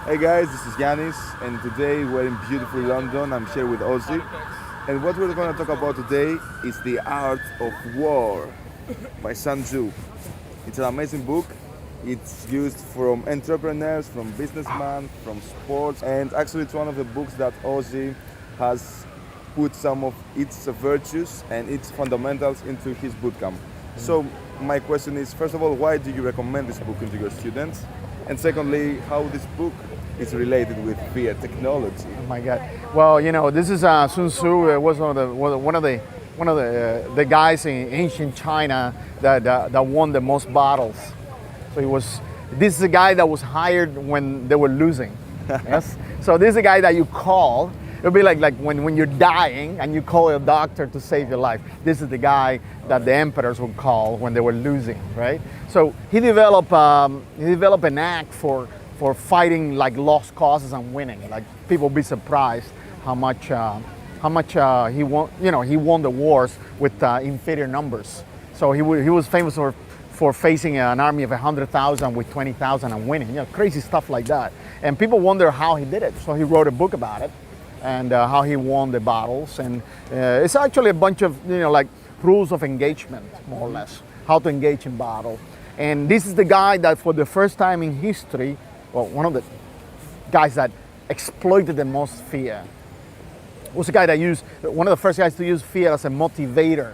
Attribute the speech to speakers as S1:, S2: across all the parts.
S1: Hey guys, this is Yannis, and today we're in beautiful London. I'm here with Ozzie, and what we're going to talk about today is The Art of War by Sun Tzu. It's an amazing book. It's used from entrepreneurs, from businessmen, from sports, and actually it's one of the books that Ozzie has put some of its virtues and its fundamentals into his bootcamp. So my question is, first of all, why do you recommend this book to your students? And secondly, how this book is related with fear technology.
S2: Oh my God! Well, this is Sun Tzu. Was one of the guys in ancient China that won the most battles. So this is a guy that was hired when they were losing. Yes. So this is a guy that you call. It'll be like when you're dying and you call a doctor to save your life. This is the guy that the emperors would call when they were losing, right? So he developed an act for fighting like lost causes and winning. Like people will be surprised how much he won. He won the wars with inferior numbers. So he was famous for facing an army of 100,000 with 20,000 and winning. Crazy stuff like that. And people wonder how he did it. So he wrote a book about it. And how he won the battles, and it's actually a bunch of like rules of engagement, more or less, how to engage in battle. And this is the guy that, for the first time in history, well, one of the guys that exploited the most fear. Was a guy that used one of the first guys to use fear as a motivator,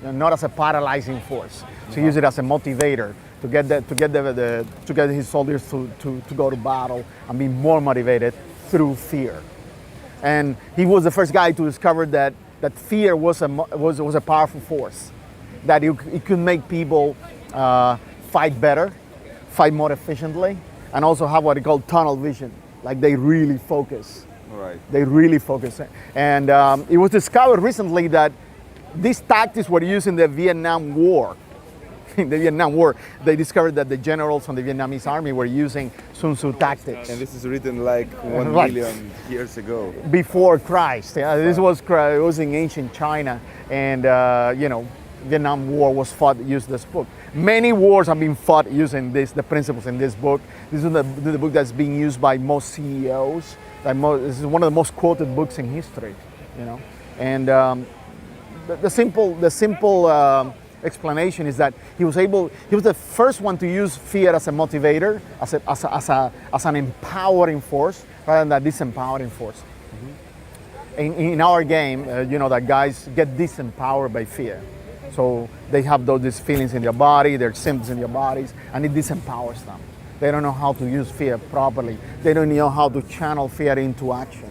S2: not as a paralyzing force. So he used it as a motivator to get his soldiers to go to battle and be more motivated through fear. And he was the first guy to discover that fear was a powerful force, that it could make people fight better, fight more efficiently, and also have what he called tunnel vision, like they really focus.
S1: Right.
S2: They really focus. And it was discovered recently that these tactics were used in the Vietnam War. In the Vietnam War, they discovered that the generals on the Vietnamese army were using Sun Tzu tactics.
S1: And this is written like 1 million years ago.
S2: Before Christ. Yeah, this was in ancient China, and Vietnam War was fought using this book. Many wars have been fought using the principles in this book. This is the book that's being used by most CEOs. This is one of the most quoted books in history. And the simple explanation is that he was the first one to use fear as a motivator, as an empowering force rather than a disempowering force. Mm-hmm. In our game, that guys get disempowered by fear. So they have these feelings in their body, their symptoms in their bodies, and it disempowers them. They don't know how to use fear properly. They don't know how to channel fear into action,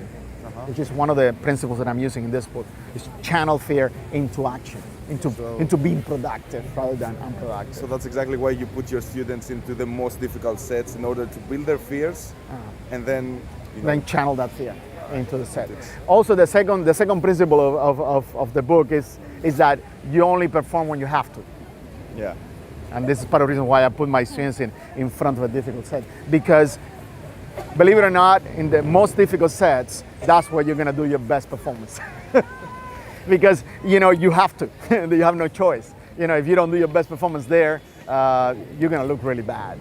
S2: which is one of the principles that I'm using in this book, is channel fear into action. Into being productive rather than unproductive.
S1: So that's exactly why you put your students into the most difficult sets in order to build their fears, and then
S2: channel that fear into the set. Also, the second principle of the book is that you only perform when you have to.
S1: Yeah.
S2: And this is part of the reason why I put my students in front of a difficult set, because believe it or not, in the most difficult sets, that's where you're going to do your best performance. Because you have to. You have no choice. If you don't do your best performance there, you're going to look really bad.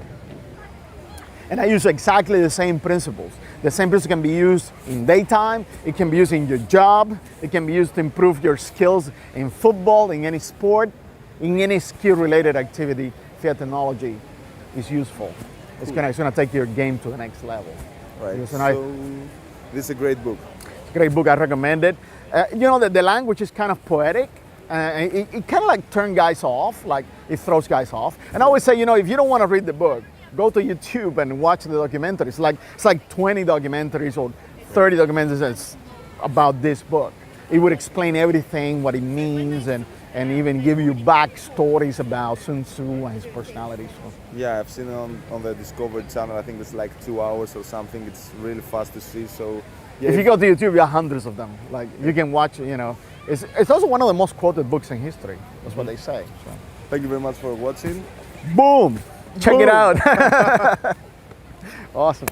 S2: And I use exactly the same principles. The same principles can be used in daytime. It can be used in your job. It can be used to improve your skills in football, in any sport, in any skill-related activity. Fear technology is useful. It's going to take your game to the next level.
S1: Right. So this is a great book.
S2: It's a great book. I recommend it. The language is kind of poetic. It kind of like turns guys off, like it throws guys off. And I always say, if you don't want to read the book, go to YouTube and watch the documentaries. It's like 20 documentaries or 30 documentaries about this book. It would explain everything, what it means, and even give you backstories about Sun Tzu and his personality. So.
S1: Yeah, I've seen it on the Discovery Channel. I think it's like 2 hours or something. It's really fast to see. So. Yeah,
S2: if you go to YouTube, you have hundreds of them. Like you can watch, It's also one of the most quoted books in history. That's what they say. So.
S1: Thank you very much for watching.
S2: Boom! Check it out. Awesome.